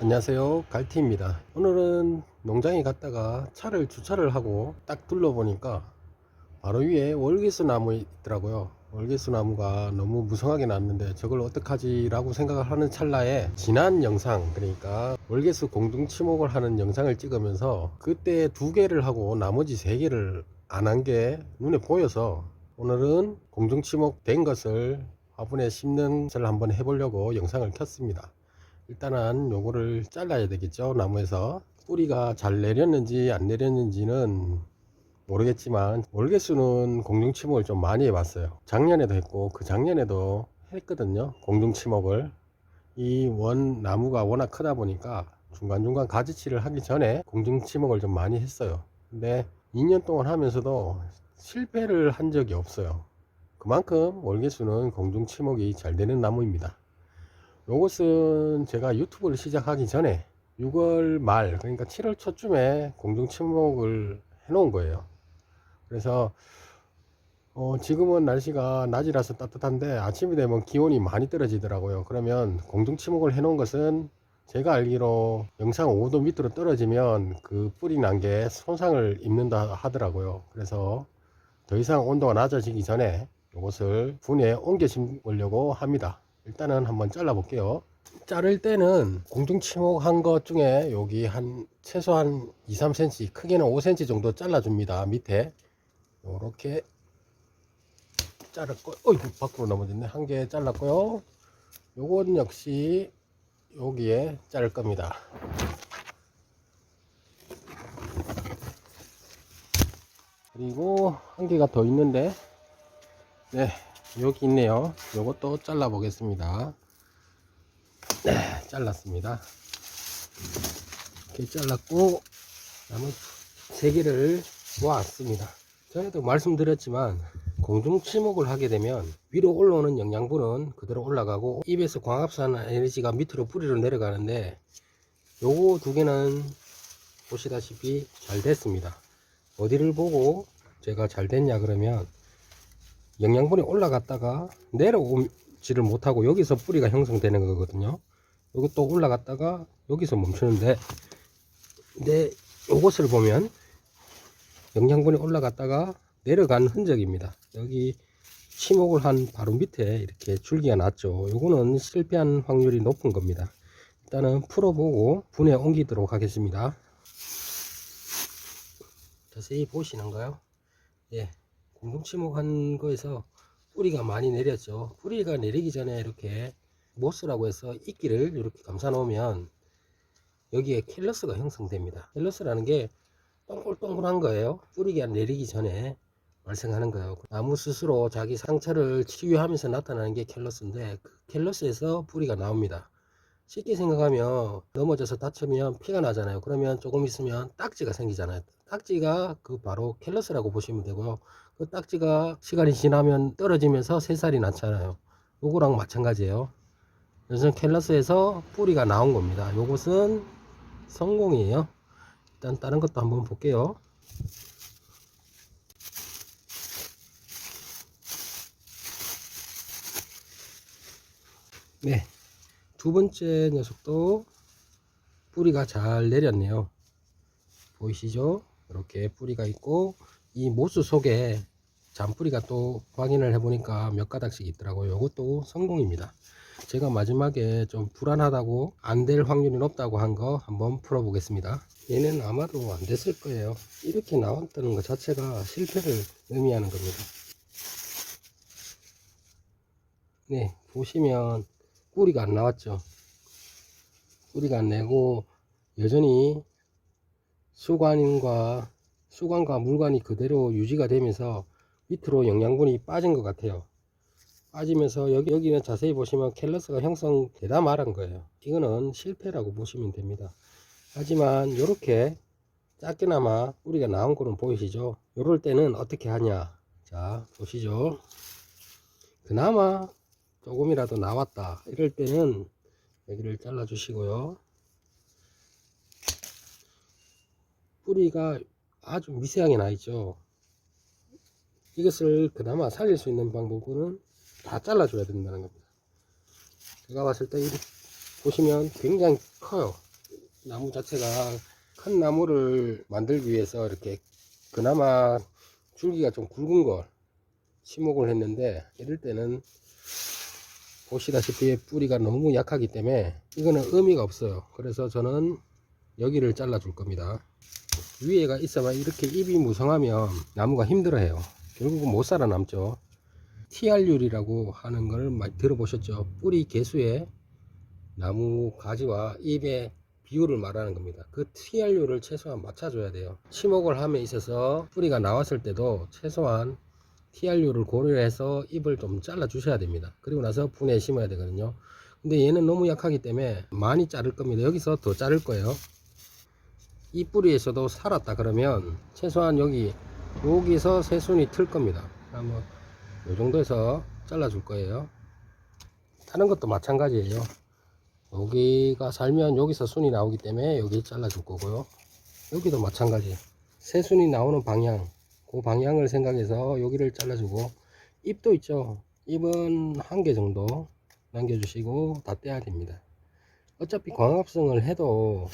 안녕하세요, 갈티입니다. 오늘은 농장에 갔다가 차를 주차를 하고 딱 둘러보니까 바로 위에 월계수 나무 있더라고요. 월계수 나무가 너무 무성하게 났는데 저걸 어떡하지 라고 생각을 하는 찰나에 지난 영상, 그러니까 월계수 공동 치목을 하는 영상을 찍으면서 그때 2개를 하고 나머지 3개를 안 한 게 눈에 보여서 오늘은 공동 치목 된 것을 화분에 심는 것을 한번 해보려고 영상을 켰습니다. 일단은 요거를 잘라야 되겠죠. 나무에서 뿌리가 잘 내렸는지 안 내렸는지는 모르겠지만 월계수는 공중치목을 좀 많이 해봤어요. 작년에도 했고 그 작년에도 했거든요. 공중치목을 이 원 나무가 워낙 크다 보니까 중간중간 가지치를 하기 전에 공중치목을 좀 많이 했어요. 근데 2년 동안 하면서도 실패를 한 적이 없어요. 그만큼 월계수는 공중치목이 잘 되는 나무입니다. 요것은 제가 유튜브를 시작하기 전에 6월 말, 그러니까 7월 초쯤에 공중 침목을 해 놓은 거예요. 그래서 지금은 날씨가 낮이라서 따뜻한데 아침이 되면 기온이 많이 떨어지더라고요. 그러면 공중 침목을 해 놓은 것은 제가 알기로 영상 5도 밑으로 떨어지면 그 뿌리 난 게 손상을 입는다 하더라고요. 그래서 더 이상 온도가 낮아지기 전에 이것을 분에 옮겨 심으려고 합니다. 일단은 한번 잘라 볼게요. 자를 때는 공중 치목한 것 중에 여기 한 최소한 2, 3cm, 크게는 5cm 정도 잘라 줍니다. 밑에 요렇게 자르고, 어이구 밖으로 넘어졌네. 한 개 잘랐고요. 요건 역시 여기에 자를 겁니다. 그리고 한 개가 더 있는데, 네, 여기 있네요. 요것도 잘라 보겠습니다. 네, 잘랐습니다. 이렇게 잘랐고 나머지 3개를 모았습니다. 전에도 말씀드렸지만 공중 치목을 하게 되면 위로 올라오는 영양분은 그대로 올라가고 입에서 광합산 에너지가 밑으로 뿌리로 내려가는데 요거 2개는 보시다시피 잘 됐습니다. 어디를 보고 제가 잘 됐냐 그러면 영양분이 올라갔다가 내려오지를 못하고 여기서 뿌리가 형성되는 거거든요. 이것도 올라갔다가 여기서 멈추는데 요것을 보면 영양분이 올라갔다가 내려간 흔적입니다. 여기 치목을 한 바로 밑에 이렇게 줄기가 났죠. 요거는 실패한 확률이 높은 겁니다. 일단은 풀어보고 분해 옮기도록 하겠습니다. 자세히 보시는가요? 예, 공동치목 한 거에서 뿌리가 많이 내렸죠. 뿌리가 내리기 전에 이렇게 모스라고 해서 이끼를 이렇게 감싸 놓으면 여기에 캘러스가 형성됩니다. 캘러스라는 게 동글동글한 거예요. 뿌리가 내리기 전에 발생하는 거예요. 나무 스스로 자기 상처를 치유하면서 나타나는 게 캘러스인데 그 캘러스에서 뿌리가 나옵니다. 쉽게 생각하면 넘어져서 다치면 피가 나잖아요. 그러면 조금 있으면 딱지가 생기잖아요. 딱지가 그 바로 캘러스라고 보시면 되고요. 그 딱지가 시간이 지나면 떨어지면서 새살이 났잖아요. 요거랑 마찬가지예요. 그래서 캘러스에서 뿌리가 나온 겁니다. 요것은 성공이에요. 일단 다른 것도 한번 볼게요. 네, 2번째 녀석도 뿌리가 잘 내렸네요. 보이시죠? 이렇게 뿌리가 있고 이 모수 속에 잔뿌리가 또 확인을 해보니까 몇 가닥씩 있더라고요. 이것도 성공입니다. 제가 마지막에 좀 불안하다고 안 될 확률이 높다고 한 거 한번 풀어 보겠습니다. 얘는 아마도 안 됐을 거예요. 이렇게 나왔다는 것 자체가 실패를 의미하는 겁니다. 네, 보시면 뿌리가 안 나왔죠. 뿌리가 안 내고 여전히 수관과 물관이 그대로 유지가 되면서 밑으로 영양분이 빠진 것 같아요. 빠지면서 여기는 자세히 보시면 캘러스가 형성되다 말한 거예요. 이거는 실패라고 보시면 됩니다. 하지만 이렇게 작게나마 뿌리가 나온 거는 보이시죠? 이럴 때는 어떻게 하냐, 자 보시죠. 그나마 조금이라도 나왔다 이럴 때는 여기를 잘라 주시고요. 뿌리가 아주 미세하게 나 있죠. 이것을 그나마 살릴 수 있는 방법은 다 잘라줘야 된다는 겁니다. 제가 봤을 때 이렇게 보시면 굉장히 커요. 나무 자체가 큰 나무를 만들기 위해서 이렇게 그나마 줄기가 좀 굵은 걸 심목을 했는데, 이럴 때는 보시다시피 뿌리가 너무 약하기 때문에 이거는 의미가 없어요. 그래서 저는 여기를 잘라 줄 겁니다. 위에가 있어봐 이렇게 잎이 무성하면 나무가 힘들어해요. 결국은 못 살아남죠. TR율이라고 하는 걸 많이 들어보셨죠? 뿌리 개수에 나무 가지와 잎의 비율을 말하는 겁니다. 그 TR율을 최소한 맞춰줘야 돼요. 심목을 함에 있어서 뿌리가 나왔을 때도 최소한 TR율을 고려해서 잎을 좀 잘라 주셔야 됩니다. 그리고 나서 분해 심어야 되거든요. 근데 얘는 너무 약하기 때문에 많이 자를 겁니다. 여기서 더 자를 거예요. 이 뿌리에서도 살았다 그러면 최소한 여기서 새순이 틀 겁니다. 한번 요 정도에서 잘라 줄 거예요. 다른 것도 마찬가지예요. 여기가 살면 여기서 순이 나오기 때문에 여기 잘라 줄 거고요. 여기도 마찬가지. 새순이 나오는 방향, 그 방향을 생각해서 여기를 잘라 주고, 잎도 있죠. 잎은 한 개 정도 남겨 주시고 다 떼야 됩니다. 어차피 광합성을 해도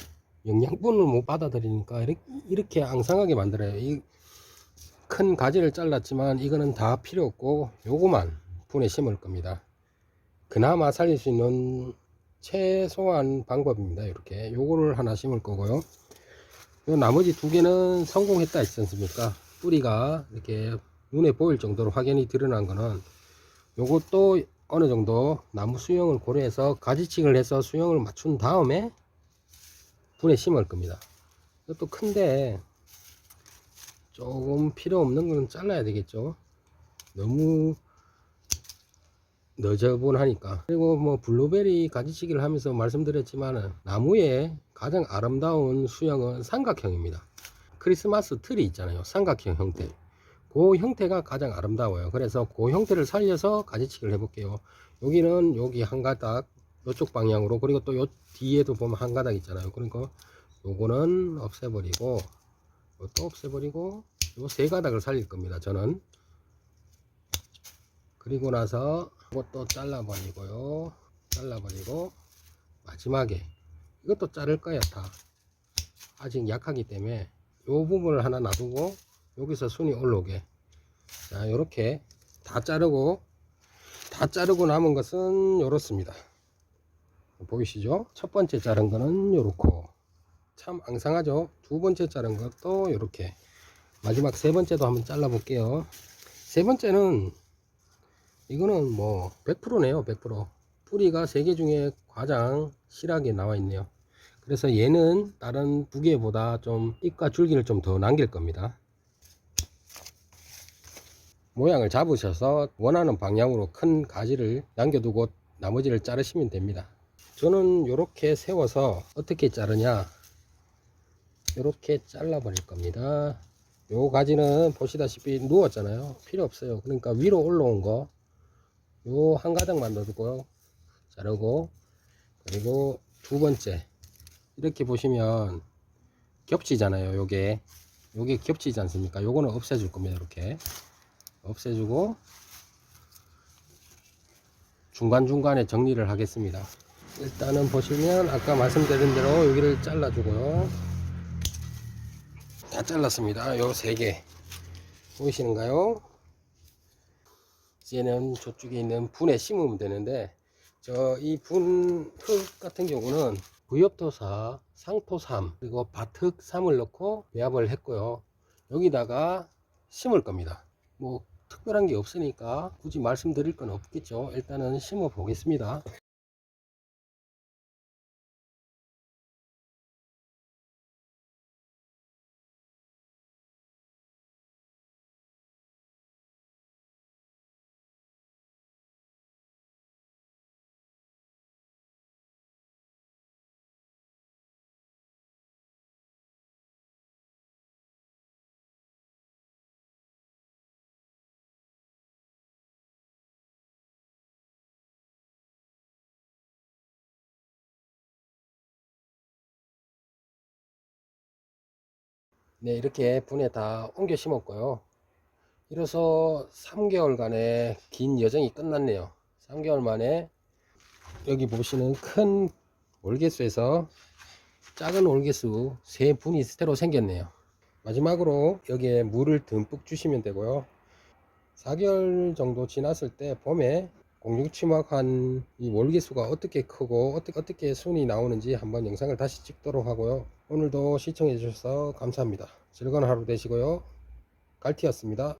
영양분을 못 받아들이니까 이렇게 앙상하게 만들어요. 이 큰 가지를 잘랐지만 이거는 다 필요 없고 요거만 분에 심을 겁니다. 그나마 살릴 수 있는 최소한 방법입니다. 이렇게 요거를 하나 심을 거고요. 요 나머지 두 개는 성공했다 했지 않습니까? 뿌리가 이렇게 눈에 보일 정도로 확연히 드러난 거는 요것도 어느 정도 나무 수영을 고려해서 가지칭을 해서 수영을 맞춘 다음에 분에 심을 겁니다. 이것도 큰데 조금 필요 없는 거는 잘라야 되겠죠. 너무 너저분하니까. 그리고 뭐 블루베리 가지치기를 하면서 말씀드렸지만 나무의 가장 아름다운 수영은 삼각형입니다. 크리스마스 트리 있잖아요. 삼각형 형태. 그 형태가 가장 아름다워요. 그래서 그 형태를 살려서 가지치기를 해볼게요. 여기는 여기 한 가닥 이쪽 방향으로, 그리고 또 요 뒤에도 보면 한 가닥 있잖아요. 그러니까 요거는 없애버리고 또 없애버리고 요 세 가닥을 살릴 겁니다. 저는. 그리고 나서 이것도 잘라버리고요. 잘라버리고 마지막에 이것도 자를 거야. 다 아직 약하기 때문에 요 부분을 하나 놔두고 여기서 순이 올라오게. 자, 요렇게 다 자르고 남은 것은 요렇습니다. 보이시죠? 첫 번째 자른 거는 요렇고, 참 앙상하죠? 두 번째 자른 것도 요렇게, 마지막 세 번째도 한번 잘라 볼게요. 세 번째는 이거는 뭐 100%네요. 100%. 뿌리가 세 개 중에 가장 실하게 나와 있네요. 그래서 얘는 다른 두 개보다 좀 잎과 줄기를 좀 더 남길 겁니다. 모양을 잡으셔서 원하는 방향으로 큰 가지를 남겨두고 나머지를 자르시면 됩니다. 저는 이렇게 세워서 어떻게 자르냐, 이렇게 잘라 버릴 겁니다. 요 가지는 보시다시피 누웠잖아요. 필요 없어요. 그러니까 위로 올라온 거 요 한 가닥만 넣어두고요, 자르고, 그리고 두 번째 이렇게 보시면 겹치잖아요. 요게 겹치지 않습니까? 요거는 없애줄 겁니다. 이렇게 없애주고 중간중간에 정리를 하겠습니다. 일단은 보시면 아까 말씀드린 대로 여기를 잘라주고요. 다 잘랐습니다. 요 세 개 보이시는가요? 이제는 저쪽에 있는 분에 심으면 되는데, 이 분 흙 같은 경우는 부엽토사, 상토삼, 그리고 밭흙3을 넣고 배합을 했고요. 여기다가 심을 겁니다. 뭐 특별한 게 없으니까 굳이 말씀드릴 건 없겠죠. 일단은 심어 보겠습니다. 네, 이렇게 분에 다 옮겨 심었고요. 이로써 3개월간의 긴 여정이 끝났네요. 3개월 만에 여기 보시는 큰 월계수에서 작은 월계수 3분이 새로 생겼네요. 마지막으로 여기에 물을 듬뿍 주시면 되고요. 4개월 정도 지났을 때 봄에 공중치막한 이 월계수가 어떻게 크고 어떻게 순이 나오는지 한번 영상을 다시 찍도록 하고요. 오늘도 시청해 주셔서 감사합니다. 즐거운 하루 되시고요. 갈티였습니다.